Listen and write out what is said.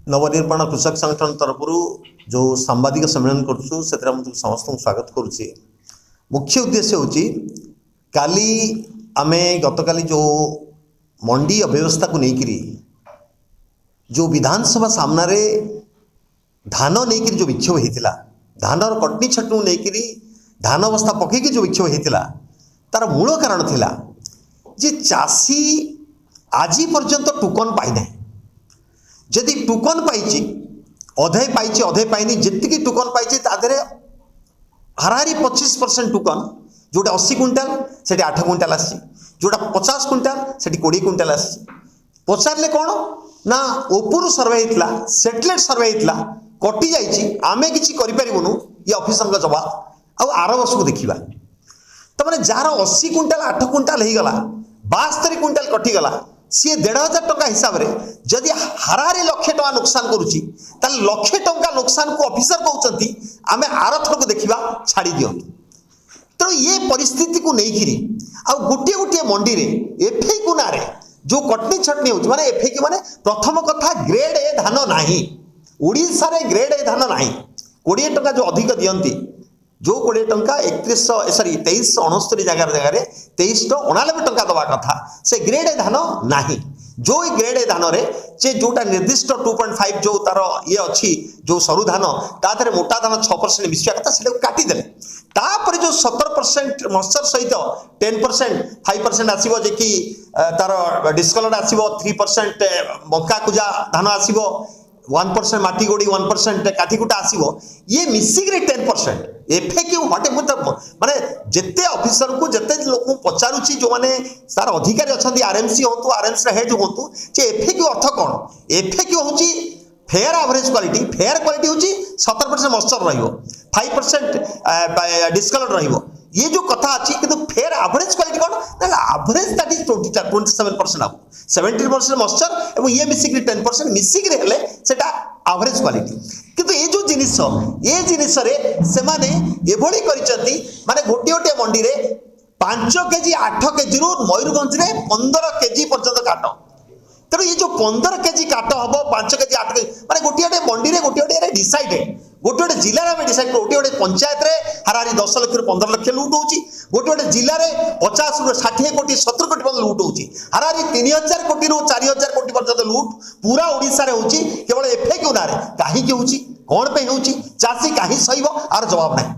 नवनिर्माण कृषक संगठन तरफ जो सांबादिक सम्मेलन करुँ से समस्त स्वागत करुच्चे। मुख्य उद्देश्य हूँ काली आमे गतकाली जो मंडी अव्यवस्था को लेकर जो विधानसभा सामना रे धान नहीं जो विक्षोभ होता धान कटनी छटनी नहीं धान अवस्था पकईकी जो विक्षोभ होता तार मूल कारण थिला जे चाषी आज पर्यंत टोकन पाईना जदि टोकन पाई अधे पाई अधे पाइनी जी टोकन पाई तादे हाराहारी 25% टोकन जोटा 80 क्विंटाल से 8 क्विंटाल आसी जोटा 50 क्विंटाल से 20 क्विंटाल आसी पचारे कौन ना ओपुर सर्वे होता सेटेलाइट सर्वे होता कटि जाइए आमे किसी करूँ ये ऑफिसर जवाब आर वर्ष को देखा तो मैंने जार 80 क्विंटाल 8 क्विंटाल हो गला 72 क्विंटाल कटिगला सी 1500 टंका हिसाब से जदि हाराहारी लक्षे टंका नुकसान करुच्ची लक्षे टंका नुकसान को ऑफिसर कहते आम आर थर को देखा छाड़ी दिंतु तेणु ये परिस्थिति को लेकर गोटे गोटे मंडी में एफएक्यू ना जो कटनी छटनी हो माने एफएक्यू माने प्रथम कथा ग्रेड ए धान नाही ओडिशा रे ग्रेड ए धान नाही 20 टंका जो अधिक दियंती जो 20 टंका 2369 जगार 2399 टंका दवा कथा से ग्रेड ए धान नाही जो ग्रेड ए धान रे जे जोटा निर्दिष्ट 2.5 जो तार ये अच्छी जो सरु धान तादरे मोटा धान 6% मिसवा कथा से काटी देले तापर जो 17% मॉइस्चर सहित 10% 5% आसीबो जे कि तार डिस्कलर आसीबो 3% मक्का कुजा धान आसीबो 1% माटी गोड़ी 1% काठीकुटा आसीबो ये मिसिक 10% एफएक्यू हटे माने जेते ऑफिसर को जेते लोक पचारुची जो माने तार अधिकारी अछंती आरएमसी होंतु आरएमसी हेड होंतु जे एफएक्यू अर्थ कोन एफएक्यू होची फेयर एवरेज क्वालिटी होची 17% मॉइस्चर रहिबो 5% डिस्कलर रहिबो ये जो कथा अच्छी कि फेयर एवरेज क्वालिटी कौन ना एवरेज दैट इज 27% आउ 17% मॉइस्चर और ये मिसिक 10% मिसिक हेले सेटा एवरेज क्वालिटी किंतु ये जो जिनिस रे से माने एभली करिसंती माने गोटे गोटे मंडी रे 5 केजी 8 केजी रु मयूरभंज रे 15 केजी पर्यंत काट तेणु ये जो 15 केजी काट हम 5 केजी 8 केजी माने गोटे गोटे मंडी रे गोटे गोटे डिसाइडेड गोटे गोटे जिले में डिसाइड गोटे गोटे पंचायत रे हाराहारी 10 लाख रु 15 लाख लुट होची गोटे गोटे जिले में 50 रु 60 कोटी 70 कोटी पर्यंत लुट होची हाराहारी 3000 कोटी रु 4000 कोटी पर्यंत लुट पूरा ओडिशा रे होची केवल एफएक्यू ना रे काहे के होची कोन पे होची चासी काहे सहीबो आर जवाब नाही।